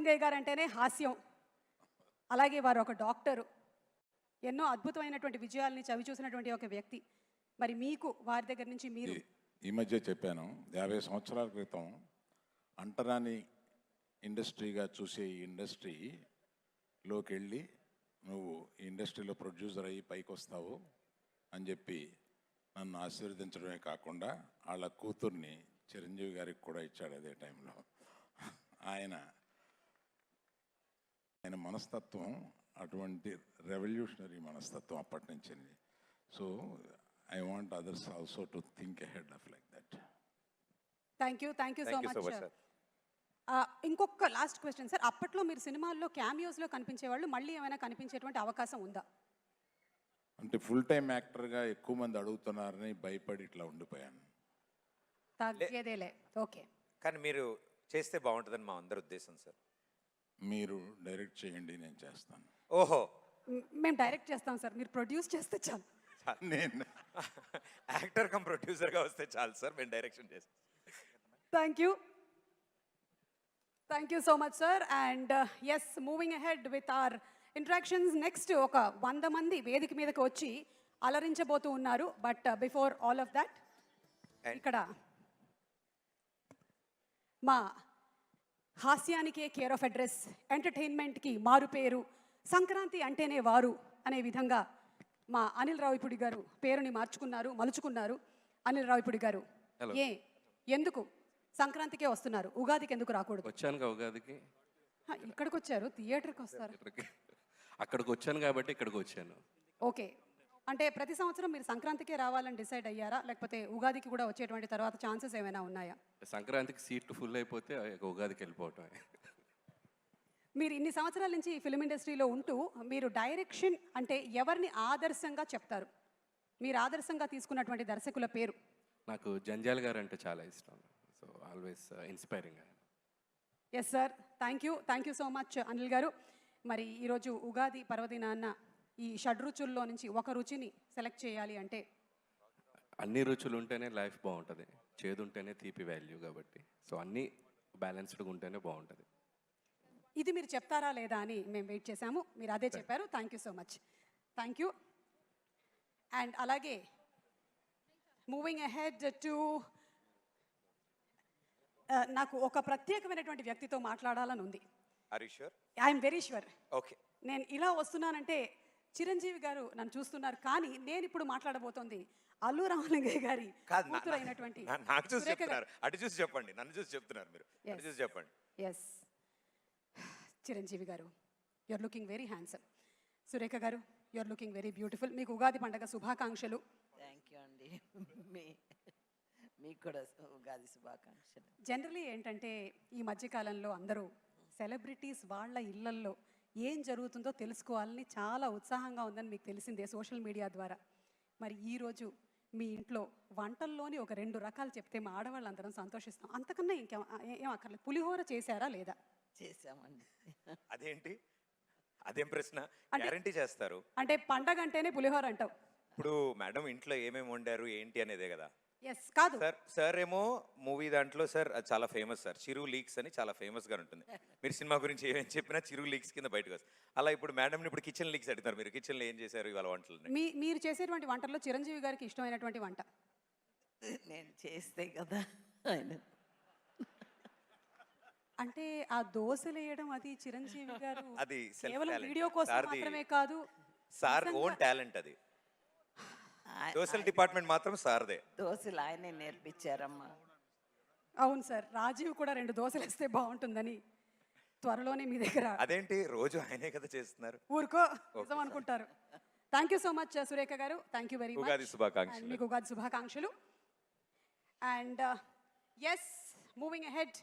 రామలింగయ్య గారు అంటేనే హాస్యం, అలాగే వారు ఒక డాక్టరు, ఎన్నో అద్భుతమైనటువంటి విజయాల్ని చవి చూసినటువంటి ఒక వ్యక్తి. మరి మీకు వారి దగ్గర నుంచి మీరు ఈ మధ్య చెప్పాను 50 సంవత్సరాల క్రితం అంటరాని ఇండస్ట్రీగా చూసే ఈ ఇండస్ట్రీలోకి వెళ్ళి నువ్వు ఈ ఇండస్ట్రీలో ప్రొడ్యూసర్ అయ్యి పైకి వస్తావు అని చెప్పి నన్ను ఆశీర్వదించడమే కాకుండా వాళ్ళ కూతుర్ని చిరంజీవి గారికి కూడా ఇచ్చాడు అదే టైంలో. ఆయన మనస్తత్వం అటువంటి రెవల్యూషనరీ మనస్తత్వం అప్పటి నుంచి. So I want others also to think ahead of like that. Thank you so much sir. ఇంకొక లాస్ట్ క్వశ్చన్ సార్, అప్పట్లో మీరు సినిమాల్లో క్యామియోస్లో కనిపించే వాళ్ళు మళ్ళీ ఏమైనా కనిపించేటువంటి అవకాశం ఉందా? అంటే ఫుల్ టైం యాక్టర్గా ఎక్కువ మంది అడుగుతున్నారని భయపడి ఇట్లా ఉండిపోయాను. తగ్గేదేలే. ఓకే, కానీ మీరు చేస్తే బాగుంటుందని మా అందరి ఉద్దేశం సార్. మీరు డైరెక్ట్ చేయండి, నేను చేస్తాను. ఓహో, మేము డైరెక్ట్ చేస్తాం సార్, మీరు ప్రొడ్యూస్ చేస్తే చాలు. నేను యాక్టర్ కమ్ ప్రొడ్యూసర్గా వస్తే చాలు సార్, మేము డైరెక్షన్ చేస్తాం. Thank you so much sir. And yes, moving ahead with our interactions. Next ఒక 100 మంది వేదిక మీదకి వచ్చి అలరించబోతూ ఉన్నారు. But before all of that, ఇక్కడ మా హాస్యానికే కేర్ ఆఫ్ అడ్రస్, ఎంటర్టైన్మెంట్కి మారు పేరు, సంక్రాంతి అంటేనే వారు అనే విధంగా మా అనిల్ రావిపూడి గారు పేరుని మలుచుకున్నారు. అనిల్ రావిపూడి గారు, ఎందుకు సంక్రాంతికే వస్తున్నారు, ఉగాదికి ఎందుకు రాకూడదు? వచ్చాను ఉగాదికి, ఇక్కడికి వచ్చారు, థియేటర్కి వస్తారు. అక్కడికి వచ్చాను కాబట్టి ఇక్కడికి వచ్చాను. ఓకే, అంటే ప్రతి సంవత్సరం మీరు సంక్రాంతికే రావాలని డిసైడ్ అయ్యారా, లేకపోతే ఉగాదికి కూడా వచ్చేటువంటి తర్వాత ఛాన్సెస్ ఏమైనా ఉన్నాయా? సంక్రాంతికి సీట్లు ఫుల్ అయిపోతే ఉగాదికి వెళ్ళిపోవటం. మీరు ఇన్ని సంవత్సరాల నుంచి ఈ ఫిల్మ్ ఇండస్ట్రీలో ఉంటూ మీరు డైరెక్షన్ అంటే ఎవరిని ఆదర్శంగా చెప్తారు? మీరు ఆదర్శంగా తీసుకున్నటువంటి దర్శకుల పేరు? నాకు జంజాల్ గారు అంటే చాలా ఇష్టం. So always inspiring. Yes sir, thank you so much Anil garu. మరి ఈరోజు ఉగాది పర్వదినాన్న ఈ షడ్రుచుల్లో నుంచి ఒక రుచిని సెలెక్ట్ చేయాలి అంటే? అన్ని రుచులు ఉంటేనే లైఫ్ బాగుంటుంది, చేదు ఉంటేనే తీపి వాల్యూ. కాబట్టి సో అన్నీ బ్యాలెన్స్డ్గా ఉంటేనే బాగుంటుంది. ఇది మీరు చెప్తారా లేదా అని మేము వెయిట్ చేశాము, మీరు అదే చెప్పారు. Thank you so much. Thank you. And అలాగే మూవింగ్ అహెడ్ టు, నాకు ఒక ప్రత్యేకమైనటువంటి వ్యక్తితో మాట్లాడాలని ఉంది. I'm very sure. ఓకే, నేను ఇలా వస్తున్నానంటే చిరంజీవి గారు నన్ను చూస్తున్నారు, కానీ నేను ఇప్పుడు మాట్లాడబోతోంది అల్లు రామలింగయ్య గారి కూతురు అయినటువంటి. నాకు చూసి చెప్తున్నారు, అటు చూసి చెప్పండి, నన్ను చూసి చెప్తున్నారు మీరు, అటు చూసి చెప్పండి. ఎస్, చిరంజీవి గారు, you are looking very handsome. Surekha గారు, you are looking very beautiful. మీకు ఉగాది పండుగ శుభాకాంక్షలు. థ్యాంక్ యూ అండి, మీకు కూడా ఉగాది శుభాకాంక్షలు. జనరలీ ఏంటంటే ఈ మధ్యకాలంలో అందరూ సెలబ్రిటీస్ వాళ్ళ ఇళ్లల్లో ఏం జరుగుతుందో తెలుసుకోవాలని చాలా ఉత్సాహంగా ఉందని మీకు తెలిసిందే సోషల్ మీడియా ద్వారా. మరి ఈరోజు మీ ఇంట్లో వంటల్లోని ఒక 2 రకాలు చెప్తే మా ఆడవాళ్ళందరం సంతోషిస్తాం. అంతకన్నా ఏం అక్కర్లేదు. పులిహోర చేశారా లేదా? చేశామండి. అదేంటి, అదేం ప్రశ్న? గ్యారంటీ చేస్తారు అంటే పండగ అంటేనే పులిహోర అంటావు. ఇప్పుడు మేడం ఇంట్లో ఏమేమి వండారు ఏంటి అనేదే కదా. ఎస్, కాదు సార్ ఏమో మూవీ దాంట్లో సార్ అది చాలా ఫేమస్ సార్, చిరు లీక్స్ అని చాలా ఫేమస్ గా ఉంటుంది. మీరు సినిమా గురించి ఏమేమి చెప్పినా చిరు లీక్స్ కింద బయటకు వస్తుంది. అలా ఇప్పుడు మేడం ఇప్పుడు కిచెన్ లీక్స్ అడుగుతారు, మీరు కిచెన్ లో ఏం చేశారు ఇవాళ వంటలు? మీరు చేసేటువంటి వంటల్లో చిరంజీవి గారికి ఇష్టమైనటువంటి వంట? నేను చేస్తే కదా ఆయన. అంటే ఆ దోశలు వేయడం అది చిరంజీవి గారు అది కేవలం వీడియో కోసం మాత్రమే కాదు, సార్ ఓన్ టాలెంట్ అది. దోశల డిపార్ట్మెంట్ మాత్రం సార్దే. దోశలు ఆయనే నేర్పించారమ్మా. అవును సార్, రాజీవ్ కూడా 2 దోశలు వేస్తే బాగుంటుందని త్వరలోనే మీ దగ్గర. అదేంటి రోజు ఆయనే కదా చేస్తున్నారు? ఊరుకో, నిజం అనుకుంటారు. Thank you so much Surekha గారు, thank you very much. Ugadi శుభాకాంక్షలు. మీకు ఉగాది శుభాకాంక్షలు. And yes, moving ahead